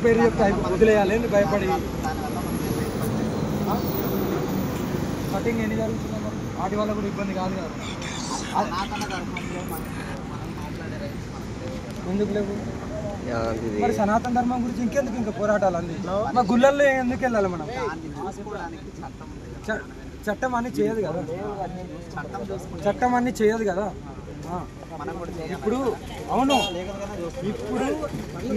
పేరు చెప్తే వదిలేయాలి భయపడి. కటింగ్ ఎన్ని జరుగుతుందో మరి వాటి వల్ల కూడా ఇబ్బంది కాదు కదా. ఎందుకు లేవు మరి సనాతన ధర్మం గురించి ఇంకెందుకు ఇంకా పోరాటాలు అంది. మా గుళ్ళల్లో ఎందుకు వెళ్ళాలి మనం? చట్టం అన్ని చేయదు కదా, చట్టం అన్ని చేయదు కదా. ఇప్పుడు అవును, ఇప్పుడు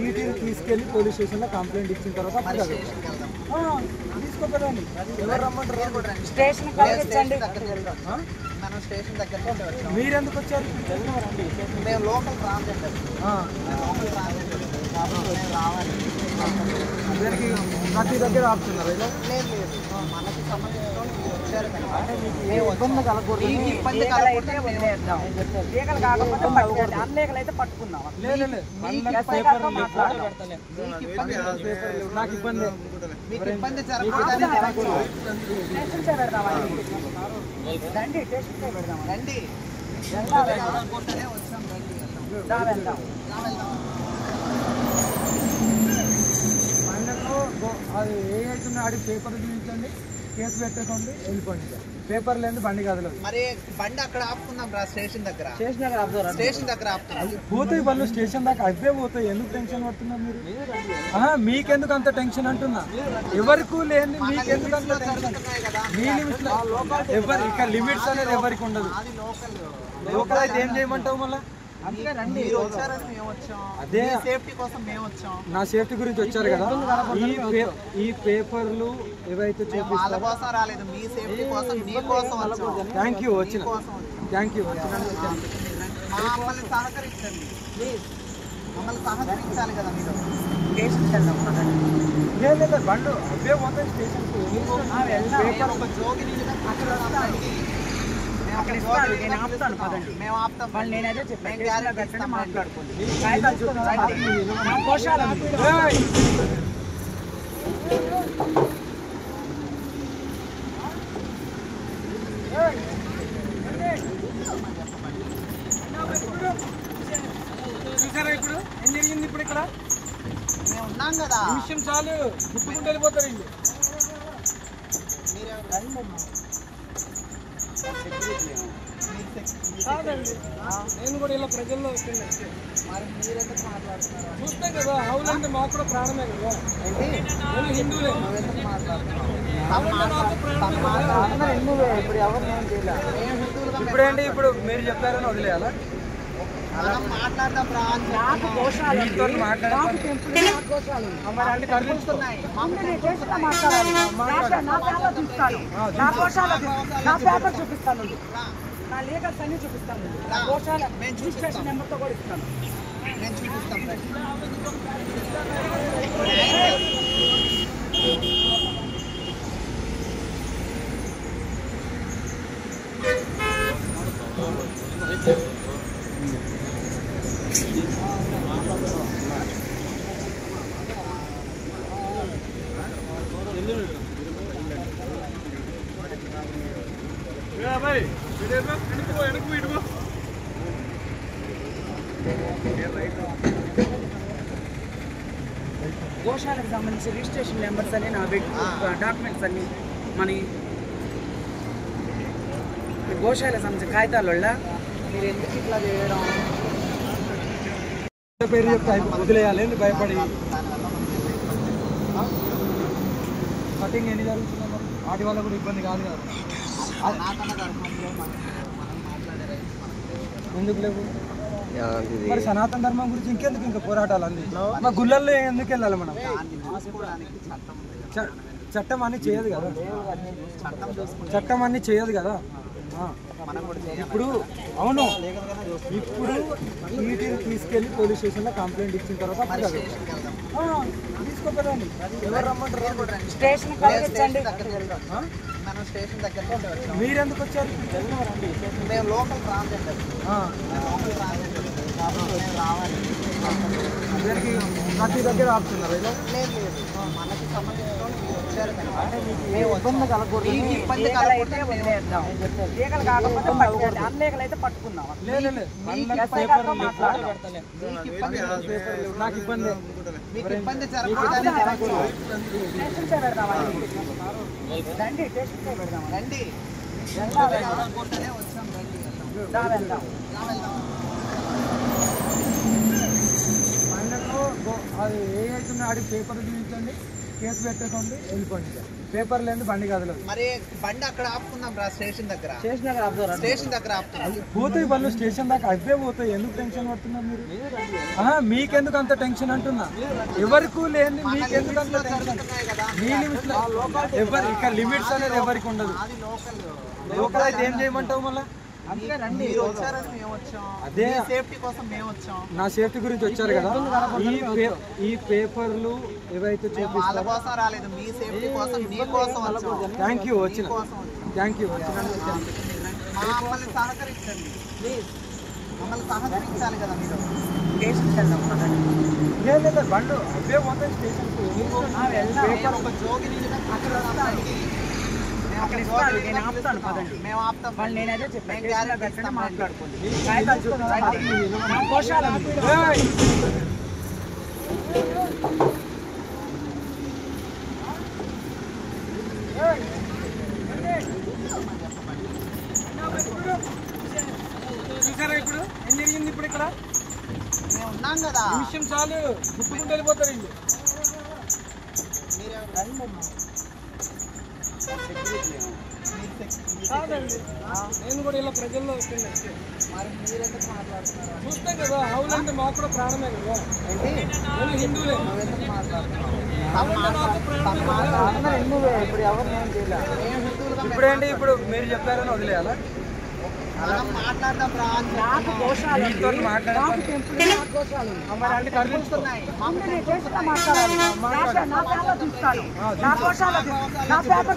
వీటిని తీసుకెళ్ళి పోలీస్ స్టేషన్లో కంప్లైంట్ ఇచ్చిన తర్వాత తీసుకోకదండి. ఎవరు రమ్మంటారు? మీరెందుకు వచ్చారు? మేము లోకల్ ట్రాన్స్జెండర్ అందరికి ప్రతి దగ్గర ఆపుతున్నారు. లేదు మనకి సంబంధించిన పట్టుకున్నాం. నాకు ఇబ్బంది రండి. అది ఏ అవుతుంది ఆడి పేపర్ చూపించండి, కేసు పెట్టకండి, వెళ్ళిపోండి. పేపర్ లేదు బండి కదలదు. మరి బండి అక్కడ ఆపుకుందాం రా, స్టేషన్ దగ్గర. స్టేషన్ దగ్గర ఆపుతున్నాం. పోతాయి వాళ్ళు స్టేషన్ దాకా, అవే పోతాయి. ఎందుకు టెన్షన్ పడుతున్నారు మీరు? మీకెందుకు అంత టెన్షన్ అంటున్నా? ఎవరికి లేని మీకెందుకు అంత టెన్షన్? మీ లిమిట్స్ ఎవరు ఇక్కడ లిమిట్స్ అనేది ఎవరికి ఉండదు. లోకల్ అయితే ఏం చేయమంటావు మళ్ళీ? అదే సేఫ్టీ కోసం మేము వచ్చాం. నా సేఫ్టీ గురించి వచ్చారు కదా. ఈ పేపర్లు ఏవైతే వాళ్ళ కోసం రాలేదు, మీ సేఫ్టీ కోసం, మీ కోసం వచ్చాం. థ్యాంక్ యూ వచ్చిన, థ్యాంక్ యూ వచ్చిన. మమ్మల్ని సహకరించండి ప్లీజ్, మమ్మల్ని సహకరించాలి కదా మీరు. లేదు బండ్లు అవే పోతాయి స్టేషన్కి. పేపర్ ఒక జోగి నేను ఆపుతాను పదండి. మేము ఆపుతాం. నేనైతే చెప్పాను మాట్లాడుకోండి. చూసారా ఇప్పుడు ఏం జరిగింది? ఇప్పుడు ఇక్కడ మేము ఉన్నాం కదా, ఈ విషయం చాలు, గుర్తుకుంటూ వెళ్ళిపోతారు వీళ్ళు. నేను కూడా ఇలా ప్రజల్లో వస్తున్నాను. మరి మీరెందుకు మాట్లాడుతున్నారు? చూస్తాం కదా, హౌల్ అంటే మాకు కూడా ప్రాణమే కదా. హిందువులే ఇప్పుడు ఎవరు నేను చేయలే. ఇప్పుడేంటి ఇప్పుడు మీరు చెప్పారని వదిలేయాలా? మాట్లాడదాం రా. మీతో మాట్లాడాలి. చూపిస్తాను, నా లీగల్స్ అన్ని చూపిస్తాను. రిజిస్ట్రేషన్ నెంబర్తో కూడా ఇస్తాను. నేను చూపిస్తాను. గోశాలకు సంబంధించి రిజిస్ట్రేషన్ నెంబర్స్ అని నా డాక్యుమెంట్స్ అన్ని మన గోశాలకు సంబంధించిన కాగితాల వల్ల మీరు ఎందుకు ఇట్లా చేయడం? పేరు చెప్తే వదిలేయాలి భయపడి. కటింగ్ ఎన్ని జరుగుతుందో మరి వాటి వల్ల కూడా ఇబ్బంది కాదు కదా. ఎందుకు లేవు మరి సనాతన ధర్మం గురించి ఇంకెందుకు ఇంకా పోరాటాలు అంది. మా గుళ్ళల్లో ఎందుకు వెళ్ళాలి మనం? చట్టం అన్ని చేయదు కదా, చట్టం అన్ని చేయదు కదా. ఇప్పుడు అవును, ఇప్పుడు వీటిని తీసుకెళ్ళి పోలీస్ స్టేషన్లో కంప్లైంట్ ఇచ్చిన తర్వాత తీసుకోకదండి. ఎవరు రమ్మంటారు? స్టేషన్ మీరెందుకు వచ్చారు? మేము లోకల్ ట్రాన్స్జెండర్ రావాలి. దానికి ప్రతి దగ్గర ఆపుతున్నారు ఇలా లేదు మనకి సంబంధించిన వచ్చారు కనుక మేము ఇబ్బంది కలగకూడదు మీకు ఇబ్బంది కలగకూడదు వదిలేద్దాం లీగల్ కాకపోతే పట్టుకోండి అన్లీగల్ అయితే పట్టుకుందాం లేదు నాకు ఇబ్బంది మీకు ఇబ్బంది జరగకూడదు రండి టెస్ట్ పెడదాం రండి వచ్చాం రండి అది ఏ అవుతుంది ఆడికి పేపర్ చూపించండి కేసు పెట్టేసుకోండి వెళ్ళిపోండి పేపర్ లేదు బండి కదలదు మరి బండి అక్కడ ఆపుకుందాం రా స్టేషన్ దగ్గర ఆపుతున్నాం పోతాయి వాళ్ళు స్టేషన్ దాకా అవే పోతాయి ఎందుకు టెన్షన్ పడుతున్నారు మీరు మీకెందుకు అంత టెన్షన్ అంటున్నా ఎవరికి లేని మీకెందుకు అంత టెన్షన్ మీ లిమిట్స్ ఎవరు ఇక్కడ లిమిట్స్ అనేది ఎవరికి ఉండదు లోకల్ అయితే ఏం చేయమంటావు మళ్ళీ అదే సేఫ్టీ కోసం మేము వచ్చాం నా సేఫ్టీ గురించి వచ్చారు కదా ఈ పేపర్లు ఏవైతే వాళ్ళ కోసం రాలేదు మీ సేఫ్టీ కోసం మీ కోసం వచ్చాం థ్యాంక్ యూ వచ్చిన థ్యాంక్ యూ మమ్మల్ని సహకరించండి ప్లీజ్ మమ్మల్ని సహకరించాలి కదా మీరు లేదు బండు అవే పోతాయి స్టేషన్కి ఒక జోగిని నేను ఆపుతాను పదండి మేము ఆపుతాం వాళ్ళు నేను అదే చెప్పాను మాట్లాడుకోండి చూసారా ఇప్పుడు ఏం జరిగింది ఇప్పుడు ఇక్కడ మేము ఉన్నాం కదా విషయం చాలు గుర్తుకుంటూ వెళ్ళిపోతారు వీళ్ళు నేను కూడా ఇలా ప్రజల్లో మరి మీరెందుకు మాట్లాడుతున్నారు చూస్తాం కదా ఆవులంటే మాకు కూడా ప్రాణమే కదా హిందువులే ఇప్పుడు ఎవరు నేను చేయలేదు ఇప్పుడేంటి ఇప్పుడు మీరు చెప్పారని వదిలేయాలా మాట్లాడదాం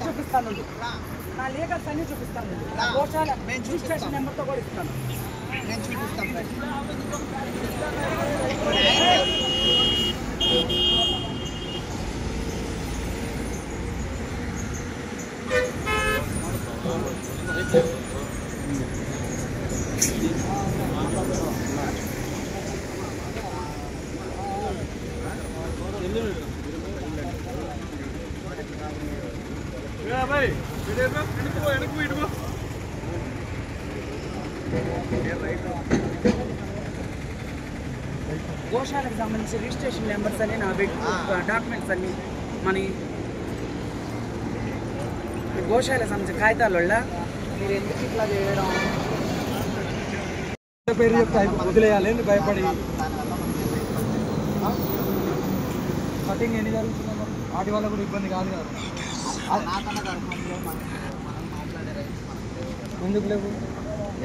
చూపిస్తాను నా లీగల్స్ అన్ని చూపిస్తాను రిజిస్ట్రేషన్ నెంబర్తో కూడా ఇస్తాను నేను చూపిస్తాను గోశాలకు సంబంధించి రిజిస్ట్రేషన్ నెంబర్స్ అని నా డాక్యుమెంట్స్ అన్ని మన గోశాలకు సంబంధించిన కాగితాల వల్ల మీరు ఎందుకు ఇట్లా చేయడం పేరు చెప్తే వదిలేయాలి భయపడి కటింగ్ ఎన్ని జరుగుతుందో వాటి వల్ల కూడా ఇబ్బంది కాదు కదా ఎందుకు లేవు